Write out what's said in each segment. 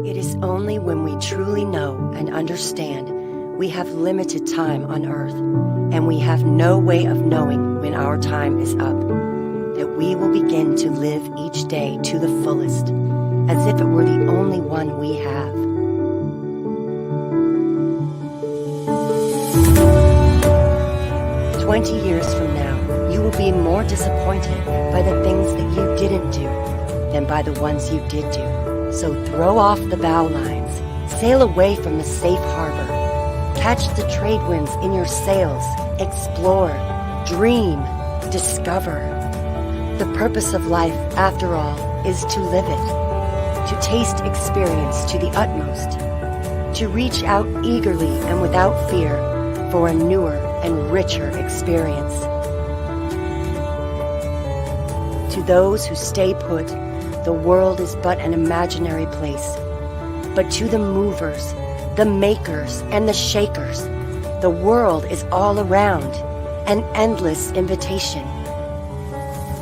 It is only when we truly know and understand we have limited time on earth, and we have no way of knowing when our time is up, that we will begin to live each day to the fullest, as if it were the only one we have. "20 years from now, you will be more disappointed by the things that you didn't do than by the ones you did do. So throw off the bow lines, sail away from the safe harbor, catch the trade winds in your sails, explore, dream, discover. The purpose of life, after all, is to live it, to taste experience to the utmost, to reach out eagerly and without fear for a newer and richer experience. To those who stay put, the world is but an imaginary place. But to the movers, the makers, and the shakers, the world is all around, an endless invitation.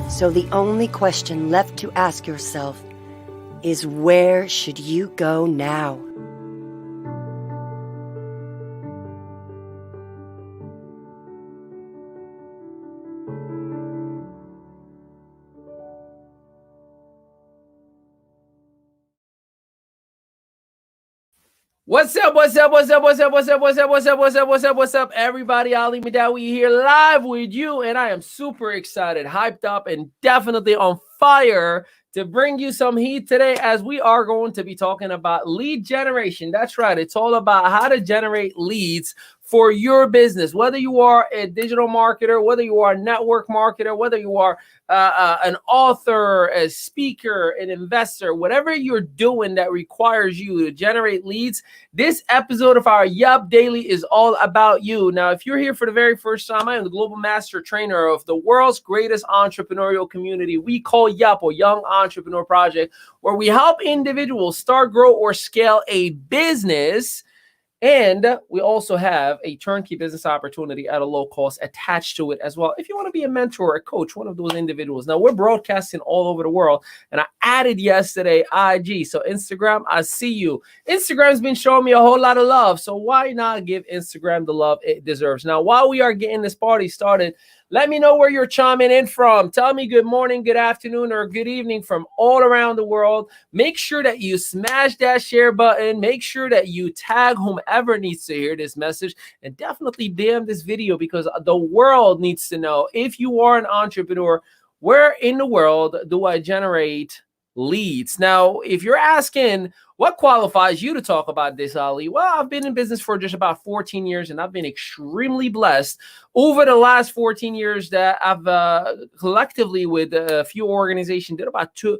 So the only question left to ask yourself is, where should you go now?" What's up, everybody? Ali Midawi here, live with you, and I am super excited, hyped up, and definitely on fire to bring you some heat today, as we are going to be talking about lead generation. That's right. It's all about how to generate leads for your business, whether you are a digital marketer, whether you are a network marketer, whether you are an author, a speaker, an investor, whatever you're doing that requires you to generate leads. This episode of our Yup Daily is all about you. Now, if you're here for the very first time, I am the global master trainer of the world's greatest entrepreneurial community we call Yup, or Young Entrepreneur Project, where we help individuals start, grow, or scale a business. And we also have a turnkey business opportunity at a low cost attached to it as well, if you want to be a mentor or a coach, one of those individuals. Now, we're broadcasting all over the world, and I added yesterday IG. So Instagram, I see you. Instagram's been showing me a whole lot of love, so why not give Instagram the love it deserves? Now, while we are getting this party started, let me know where you're chiming in from. Tell me good morning, good afternoon, or good evening from all around the world. Make sure that you smash that share button. Make sure that you tag whomever needs to hear this message, and definitely DM this video, because the world needs to know, if you are an entrepreneur, where in the world do I generate leads? Now, if you're asking, what qualifies you to talk about this, Ali? Well, I've been in business for just about 14 years, and I've been extremely blessed over the last 14 years that I've collectively, with a few organizations, did about $2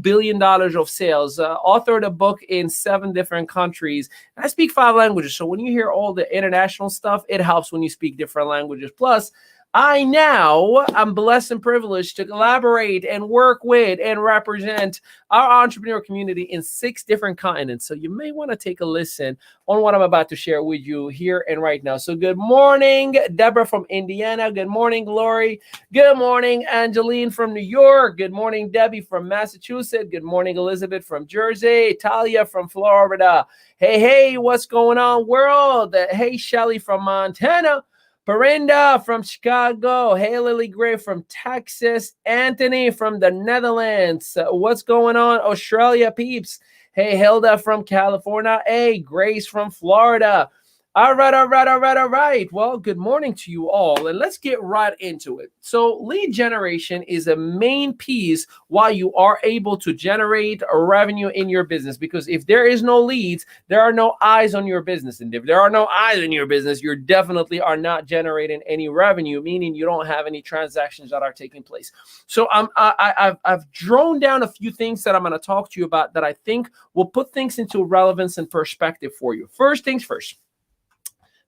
billion of sales, authored a book in 7 different countries, and I speak 5 languages. So when you hear all the international stuff, it helps when you speak different languages. Plus, I'm blessed and privileged to collaborate and work with and represent our entrepreneur community in 6 different continents. So you may want to take a listen on what I'm about to share with you here and right now. So good morning, Deborah from Indiana. Good morning, Glory. Good morning, Angeline from New York. Good morning, Debbie from Massachusetts. Good morning, Elizabeth from Jersey. Talia from Florida. Hey, what's going on, world? Hey, Shelly from Montana. Perinda from Chicago. Hey, Lily Gray from Texas. Anthony from the Netherlands. What's going on, Australia peeps? Hey, Hilda from California. Hey, Grace from Florida. All right. Well, good morning to you all, and let's get right into it. So lead generation is a main piece why you are able to generate a revenue in your business, because if there is no leads, there are no eyes on your business. And if there are no eyes in your business, you definitely are not generating any revenue, meaning you don't have any transactions that are taking place. So I've drawn down a few things that I'm going to talk to you about that I think will put things into relevance and perspective for you. First things first.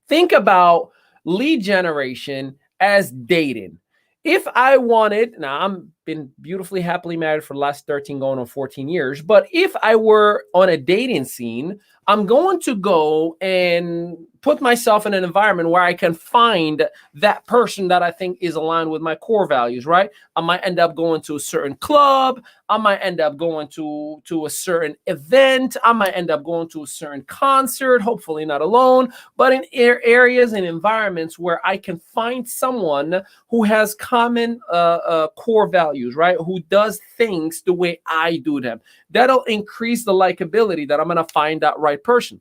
Think about lead generation as dating. If I wanted, now I'm been beautifully happily married for the last 13 going on 14 years. But if I were on a dating scene, I'm going to go and put myself in an environment where I can find that person that I think is aligned with my core values, right? I might end up going to a certain club. I might end up going to a certain event. I might end up going to a certain concert, hopefully not alone, but in areas and environments where I can find someone who has common core values, right? Who does things the way I do them. That'll increase the likability that I'm going to find that right person.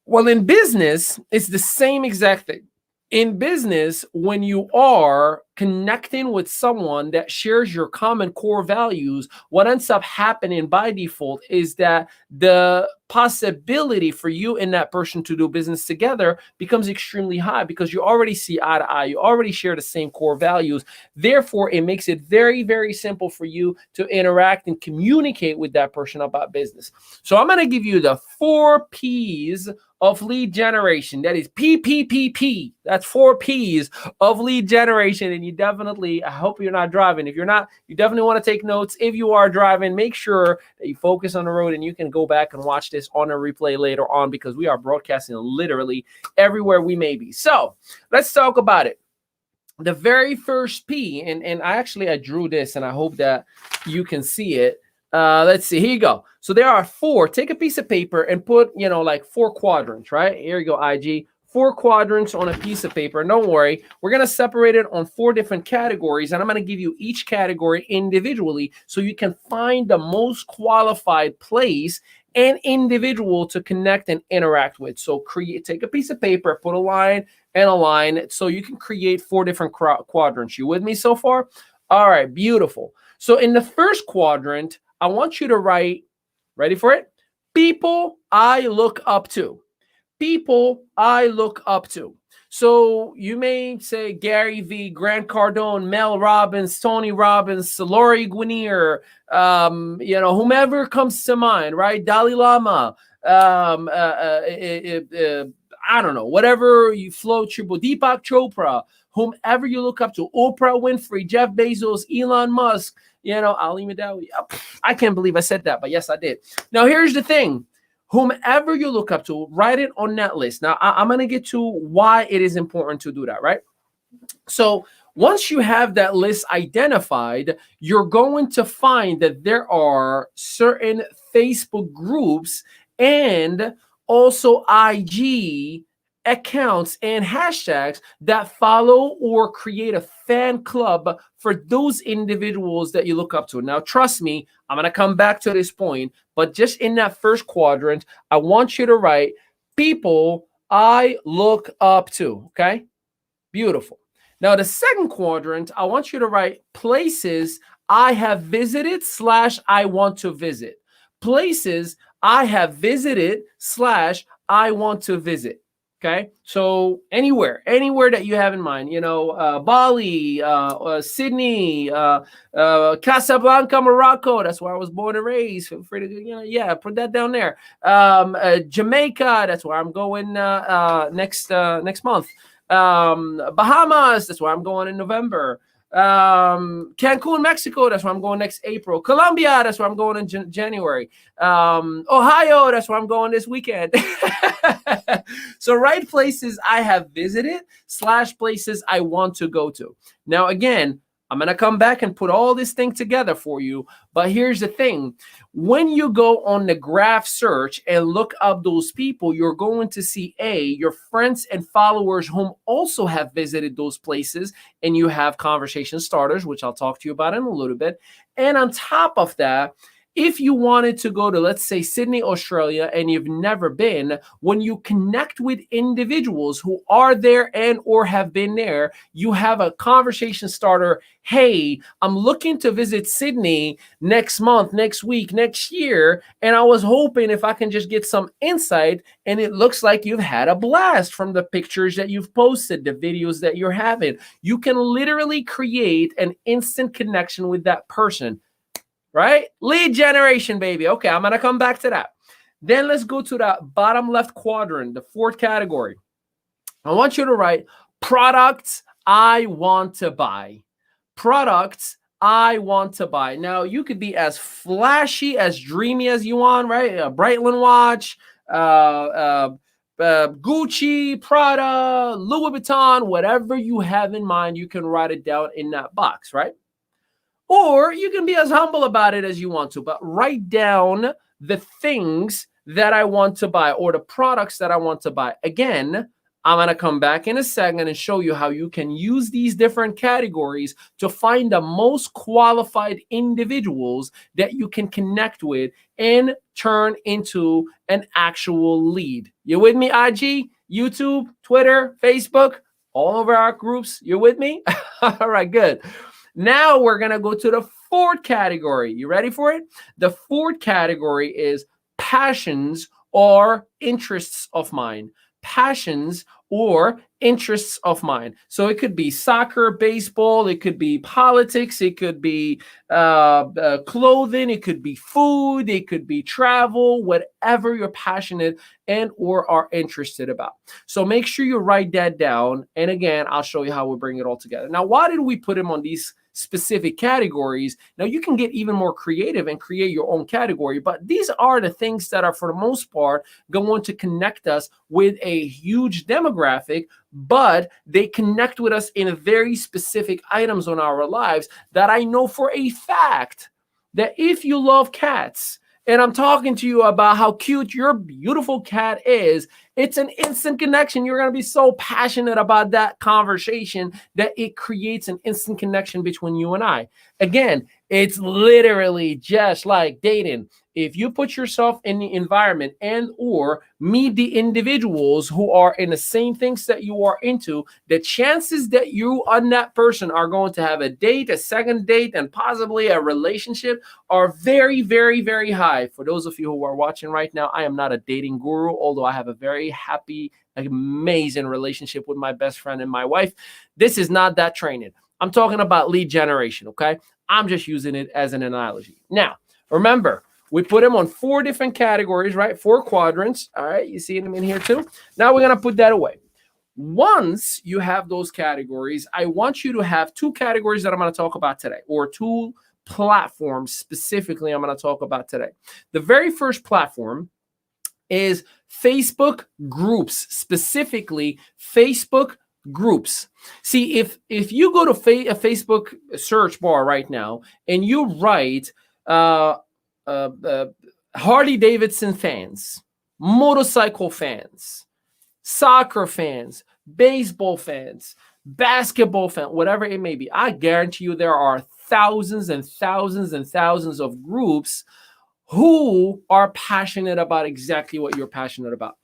Well, in business, it's the same exact thing. In business, when you are connecting with someone that shares your common core values, what ends up happening by default is that the possibility for you and that person to do business together becomes extremely high because you already see eye to eye. You already share the same core values. Therefore, it makes it very, very simple for you to interact and communicate with that person about business. So I'm going to give you the 4 P's of lead generation. That is PPPP. That's 4 P's of lead generation. And you definitely, I hope you're not driving. If you're not, you definitely want to take notes. If you are driving, make sure that you focus on the road and you can go back and watch this on a replay later on because we are broadcasting literally everywhere we may be. So let's talk about it. The very first P, and I drew this and I hope that you can see it. Let's see. Here you go. So there are 4. Take a piece of paper and put, like 4 quadrants, right? Here you go, IG. 4 quadrants on a piece of paper. Don't worry. We're going to separate it on 4 different categories, and I'm going to give you each category individually so you can find the most qualified place and individual to connect and interact with. So take a piece of paper, put a line and a line so you can create 4 different quadrants. You with me so far? All right, beautiful. So in the first quadrant, I want you to write, ready for it? People I look up to. People I look up to. So you may say Gary V, Grant Cardone, Mel Robbins, Tony Robbins, Lori Guinier, whomever comes to mind, right? Dalai Lama, I don't know, whatever you float your boat, Deepak Chopra, whomever you look up to, Oprah Winfrey, Jeff Bezos, Elon Musk, Ali Madawi. I can't believe I said that, but yes, I did. Now, here's the thing. Whomever you look up to, write it on that list. Now, I'm going to get to why it is important to do that, right? So once you have that list identified, you're going to find that there are certain Facebook groups and also IG accounts and hashtags that follow or create a fan club for those individuals that you look up to. Now, trust me, I'm going to come back to this point, but just in that first quadrant, I want you to write people I look up to. Okay, beautiful. Now, the second quadrant, I want you to write places I have visited / I want to visit. Places I have visited / I want to visit. Okay, so anywhere that you have in mind, Bali, Sydney, Casablanca, Morocco. That's where I was born and raised. Feel free to, put that down there. Jamaica. That's where I'm going next month. Bahamas. That's where I'm going in November. Cancun, Mexico. That's where I'm going next April. Colombia. That's where I'm going in January. Ohio. That's where I'm going this weekend. So write places I have visited / places I want to go to. Now, again, I'm going to come back and put all this thing together for you. But here's the thing. When you go on the graph search and look up those people, you're going to see your friends and followers whom also have visited those places, and you have conversation starters, which I'll talk to you about in a little bit. And on top of that, if you wanted to go to, let's say, Sydney, Australia, and you've never been, when you connect with individuals who are there and or have been there, you have a conversation starter. Hey, I'm looking to visit Sydney next month, next week, next year, and I was hoping if I can just get some insight, and it looks like you've had a blast from the pictures that you've posted, the videos that you're having. You can literally create an instant connection with that person. Right? Lead generation, baby. Okay, I'm going to come back to that. Then let's go to the bottom left quadrant, the 4th category. I want you to write products I want to buy. Products I want to buy. Now, you could be as flashy, as dreamy as you want, right? A Breitling watch, Gucci, Prada, Louis Vuitton, whatever you have in mind, you can write it down in that box, right? Or you can be as humble about it as you want to, but write down the things that I want to buy or the products that I want to buy. Again, I'm going to come back in a second and show you how you can use these different categories to find the most qualified individuals that you can connect with and turn into an actual lead. You with me, IG, YouTube, Twitter, Facebook, all over our groups? You with me? All right, good. Now we're going to go to the fourth category. You ready for it? The fourth category is passions or interests of mine. Passions or interests of mine. So it could be soccer, baseball, it could be politics, it could be clothing, it could be food, it could be travel, whatever you're passionate and or are interested about. So make sure you write that down. And again, I'll show you how we bring it all together. Now, why did we put them on these specific categories? Now you can get even more creative and create your own category, but these are the things that are for the most part going to connect us with a huge demographic, but they connect with us in very specific items on our lives that I know for a fact that if you love cats, and I'm talking to you about how cute your beautiful cat is, it's an instant connection. You're going to be so passionate about that conversation that it creates an instant connection between you and I. Again, it's literally just like dating. If you put yourself in the environment and or meet the individuals who are in the same things that you are into, the chances that you and that person are going to have a date, a second date, and possibly a relationship are very, very, very high. For those of you who are watching right now, I am not a dating guru, although I have a very happy, amazing relationship with my best friend and my wife. This is not that training. I'm talking about lead generation, okay? I'm just using it as an analogy. Now, remember, we put them on 4 different categories, right? 4 quadrants. All right, you see them in here too. Now we're going to put that away. Once you have those categories, I want you to have 2 categories that I'm going to talk about today, or 2 platforms specifically I'm going to talk about today. The very first platform is Facebook groups, specifically Facebook groups. See, if you go to a Facebook search bar right now and you write Harley Davidson fans, motorcycle fans, soccer fans, baseball fans, basketball fans, whatever it may be, I guarantee you there are thousands and thousands and thousands of groups who are passionate about exactly what you're passionate about.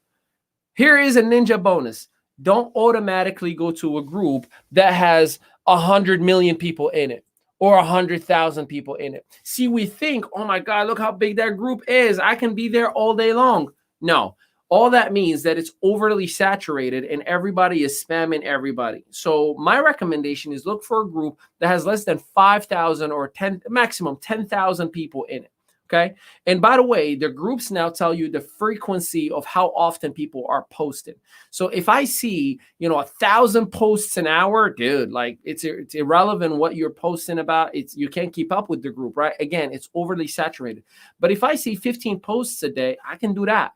Here is a ninja bonus. Don't automatically go to a group that has 100 million people in it or 100,000 people in it. See, we think, oh my God, look how big that group is. I can be there all day long. No, all that means that it's overly saturated and everybody is spamming everybody. So my recommendation is look for a group that has less than 5,000 or 10, maximum 10,000 people in it. Okay. And by the way, the groups now tell you the frequency of how often people are posting. So if I see, 1,000 posts an hour, dude, like it's irrelevant what you're posting about. You can't keep up with the group, right? Again, it's overly saturated. But if I see 15 posts a day, I can do that.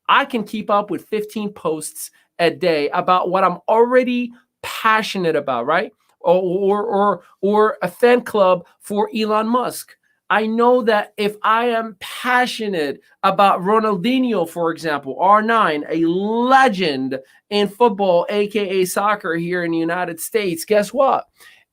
I can keep up with 15 posts a day about what I'm already passionate about, right? Or a fan club for Elon Musk. I know that if I am passionate about Ronaldinho, for example, R9, a legend in football, aka soccer here in the United States, guess what?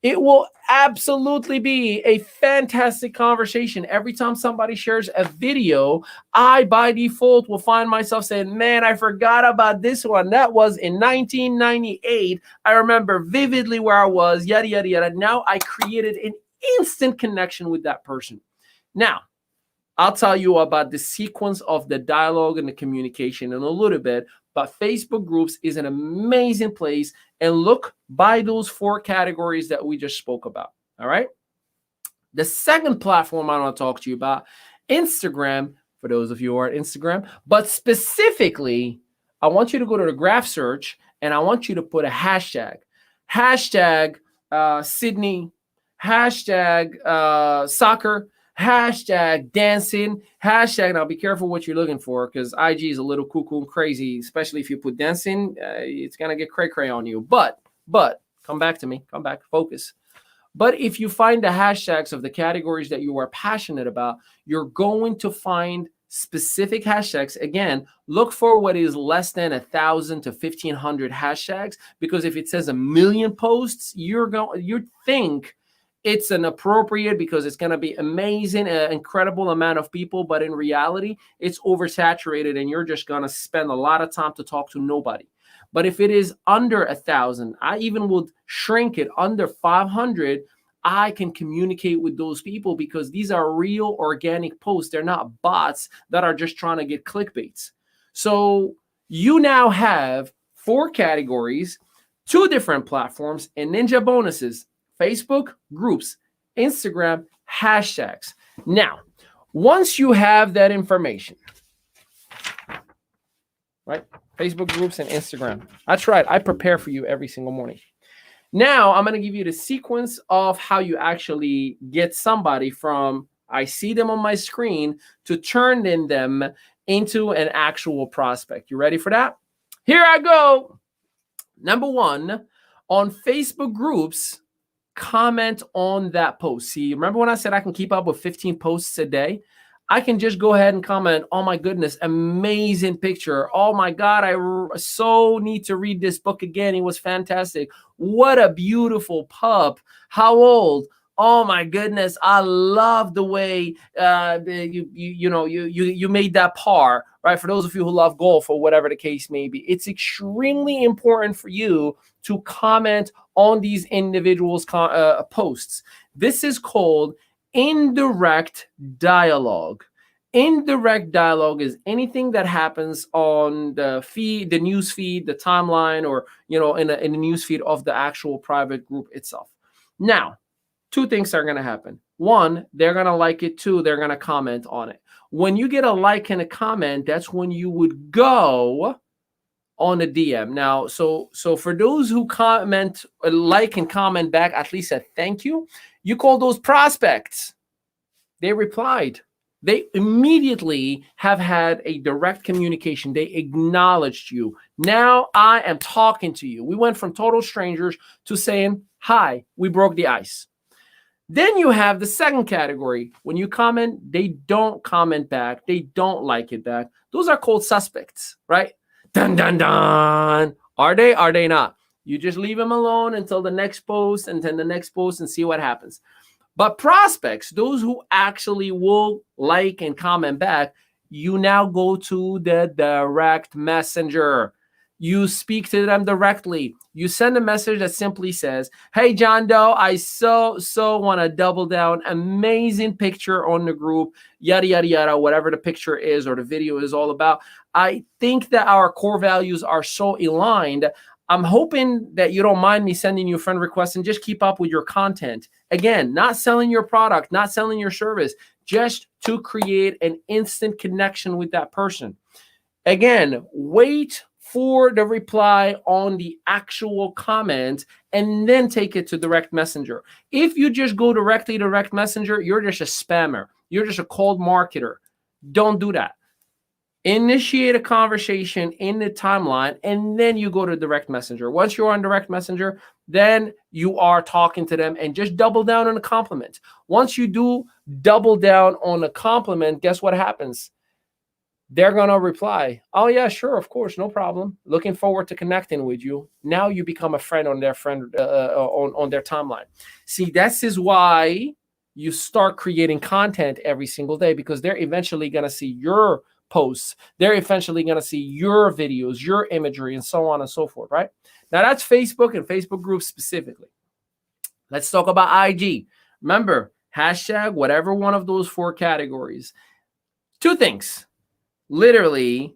It will absolutely be a fantastic conversation. Every time somebody shares a video, I, by default, will find myself saying, man, I forgot about this one. That was in 1998. I remember vividly where I was, yada, yada, yada. Now I created an instant connection with that person. Now, I'll tell you about the sequence of the dialogue and the communication in a little bit, but Facebook groups is an amazing place. And look by those 4 categories that we just spoke about. All right. The second platform I want to talk to you about, Instagram, for those of you who are at Instagram, but specifically, I want you to go to the graph search and I want you to put a hashtag Sydney, hashtag soccer, hashtag dancing, hashtag. Now be careful what you're looking for, because IG is a little cuckoo and crazy, especially if you put dancing. It's gonna get cray cray on you. But come back to me. Come back. Focus. But if you find the hashtags of the categories that you are passionate about, you're going to find specific hashtags. Again, look for what is less than 1,000 to 1,500 hashtags, because if it says 1,000,000 posts, you think it's an appropriate, because it's going to be amazing, an incredible amount of people, but in reality, it's oversaturated and you're just going to spend a lot of time to talk to nobody. But if it is under 1,000, I even would shrink it under 500. I can communicate with those people because these are real organic posts. They're not bots that are just trying to get clickbaits. So you now have 4 categories, 2 different platforms, and ninja bonuses: Facebook, groups, Instagram, hashtags. Now, once you have that information, right? Facebook groups and Instagram. That's right. I prepare for you every single morning. Now, I'm going to give you the sequence of how you actually get somebody from I see them on my screen to turning them into an actual prospect. You ready for that? Here I go. Number 1, on Facebook groups, comment on that post. See, remember when I said I can keep up with 15 posts a day? I can just go ahead and comment, oh my goodness, amazing picture. Oh my God, I so need to read this book again. It was fantastic. What a beautiful pup. How old? Oh my goodness, I love the way you made that par, right? For those of you who love golf or whatever the case may be, it's extremely important for you to comment on these individuals' posts. This is called indirect dialogue. Indirect dialogue is anything that happens on the feed, the news feed, the timeline, or in the news feed of the actual private group itself. Now, 2 things are going to happen. 1, they're going to like it. 2, they're going to comment on it. When you get a like and a comment, that's when you would go on a DM. Now, so for those who comment, like and comment back, at least a thank you, you call those prospects. They replied. They immediately have had a direct communication. They acknowledged you. Now I am talking to you. We went from total strangers to saying, hi, we broke the ice. Then you have the second category. When you comment, they don't comment back. They don't like it back. Those are called suspects, right? Dun, dun, dun. Are they? Are they not? You just leave them alone until the next post and then the next post and see what happens. But prospects, those who actually will like and comment back, you now go to the direct messenger. You speak to them directly. You send a message that simply says, hey, John Doe, I so want to double down. Amazing picture on the group, yada, yada, yada, whatever the picture is or the video is all about. I think that our core values are so aligned. I'm hoping that you don't mind me sending you a friend request and just keep up with your content. Again, not selling your product, not selling your service, just to create an instant connection with that person. Again, wait for the reply on the actual comment and then take it to direct messenger. If you just go directly to direct messenger, you're just a spammer. You're just a cold marketer. Don't do that. Initiate a conversation in the timeline, and then you go to direct messenger. Once you're on direct messenger, then you are talking to them, and just double down on a compliment. Once you do double down on a compliment, guess what happens? They're going to reply, oh yeah, sure, of course, no problem. Looking forward to connecting with you. Now you become a friend on their on their timeline. See, this is why you start creating content every single day, because they're eventually going to see your posts. They're eventually going to see your videos, your imagery, and so on and so forth, right? Now that's Facebook and Facebook groups specifically. Let's talk about IG. Remember, hashtag whatever one of those 4 categories. 2 things. Literally,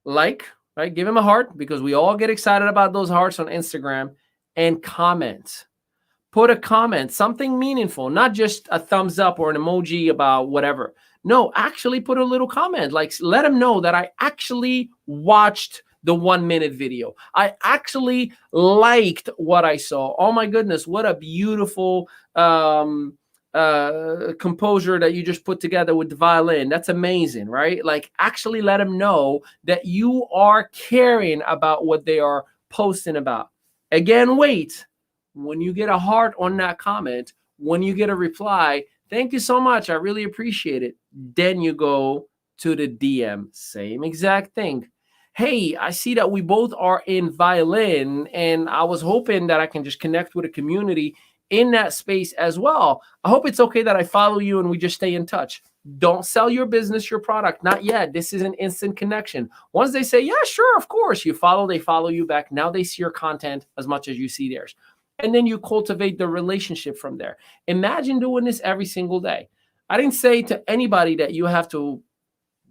like, right? Give him a heart, because we all get excited about those hearts on Instagram, and comment. Put a comment, something meaningful, not just a thumbs up or an emoji about whatever. No, actually put a little comment. Like, let them know that I actually watched the 1 minute video. I actually liked what I saw. Oh my goodness, what a beautiful composure that you just put together with the violin. That's amazing, right? Like, actually let them know that you are caring about what they are posting about. Again, wait. When you get a heart on that comment, when you get a reply, thank you so much, I really appreciate it. Then you go to the DM, same exact thing. Hey, I see that we both are in violin, and I was hoping that I can just connect with a community in that space as well. I hope it's okay that I follow you and we just stay in touch. Don't sell your business, your product. Not yet. This is an instant connection. Once they say, yeah, sure, of course, you follow, they follow you back. Now they see your content as much as you see theirs. And then you cultivate the relationship from there. Imagine doing this every single day. I didn't say to anybody that you have to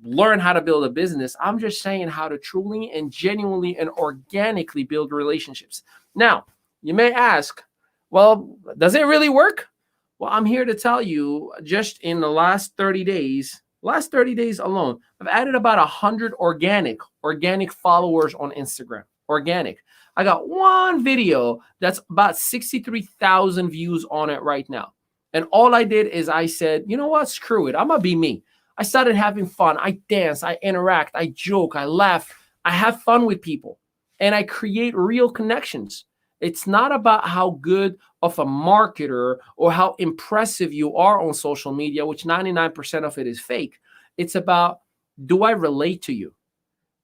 learn how to build a business. I'm just saying how to truly and genuinely and organically build relationships. Now, you may ask, well, does it really work? Well, I'm here to tell you, just in the last 30 days alone, I've added about 100 organic followers on Instagram. Organic. I got one video that's about 63,000 views on it right now. And all I did is I said, you know what? Screw it. I'm going to be me. I started having fun. I dance, I interact, I joke, I laugh. I have fun with people. And I create real connections. It's not about how good of a marketer or how impressive you are on social media, which 99% of it is fake. It's about, do I relate to you?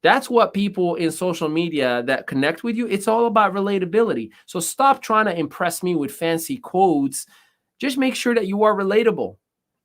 That's what people in social media that connect with you, it's all about relatability. So stop trying to impress me with fancy quotes. Just make sure that you are relatable.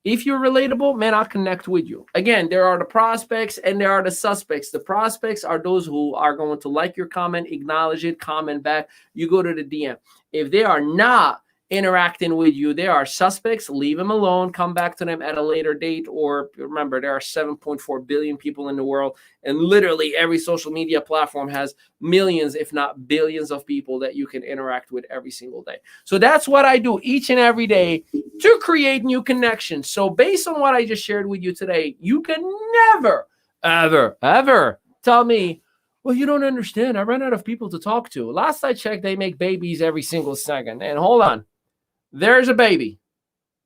If you're relatable, man, I'll connect with you. Again, there are the prospects and there are the suspects. The prospects are those who are going to like your comment, acknowledge it, comment back. You go to the DM. If they are not interacting with you, they are suspects. Leave them alone. Come back to them at a later date. Or remember, there are 7.4 billion people in the world, and literally every social media platform has millions, if not billions, of people that you can interact with every single day. So that's what I do each and every day to create new connections. So based on what I just shared with you today, you can never, ever tell me, well, you don't understand. I ran out of people to talk to. Last I checked, they make babies every single second. And hold on. There's a baby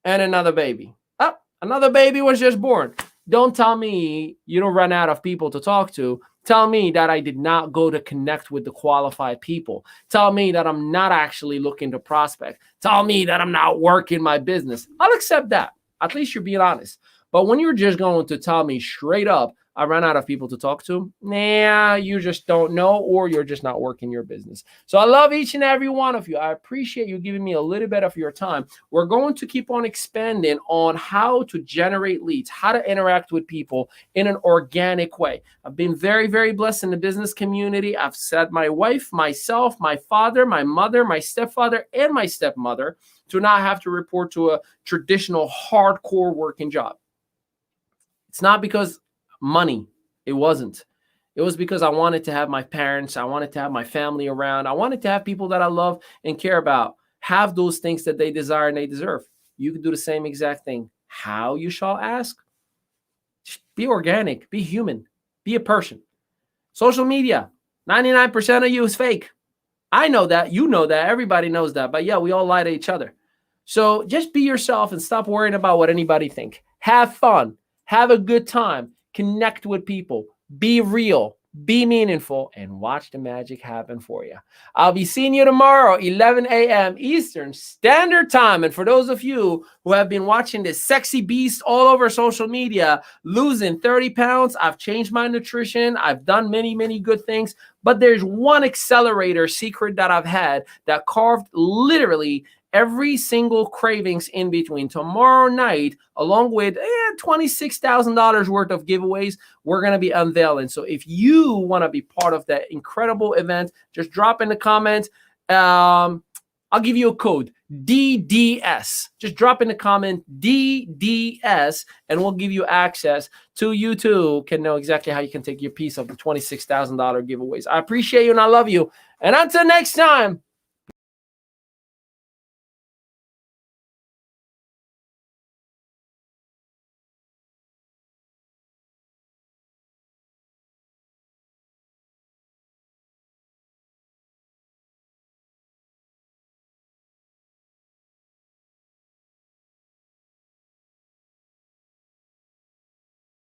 and another baby. Oh, another baby was just born. Don't tell me you don't run out of people to talk to. Tell me that I did not go to connect with the qualified people. Tell me that I'm not actually looking to prospect. Tell me that I'm not working my business. I'll accept that. At least you're being honest. But when you're just going to tell me straight up, I ran out of people to talk to, nah, you just don't know, or you're just not working your business. So I love each and every one of you. I appreciate you giving me a little bit of your time. We're going to keep on expanding on how to generate leads, how to interact with people in an organic way. I've been very, very blessed in the business community. I've said my wife, myself, my father, my mother, my stepfather, and my stepmother to not have to report to a traditional hardcore working job. It's not because money. It wasn't. It was because I wanted to have my parents. I wanted to have my family around. I wanted to have people that I love and care about have those things that they desire and they deserve. You can do the same exact thing. How, you shall ask? Just be organic. Be human. Be a person. Social media, 99% of you is fake. I know that. You know that. Everybody knows that. But yeah, we all lie to each other. So just be yourself and stop worrying about what anybody think. Have fun. Have a good time. Connect with people, be real, be meaningful, and watch the magic happen for you. I'll be seeing you tomorrow, 11 a.m. Eastern Standard Time. And for those of you who have been watching this sexy beast all over social media, losing 30 pounds, I've changed my nutrition. I've done many, many good things. But there's one accelerator secret that I've had that carved literally every single cravings in between. Tomorrow night, along with $26,000 worth of giveaways, we're going to be unveiling. So if you want to be part of that incredible event, just drop in the comments. I'll give you a code, DDS. Just drop in the comment, DDS, and we'll give you access to you too. Can know exactly how you can take your piece of the $26,000 giveaways. I appreciate you and I love you. And until next time,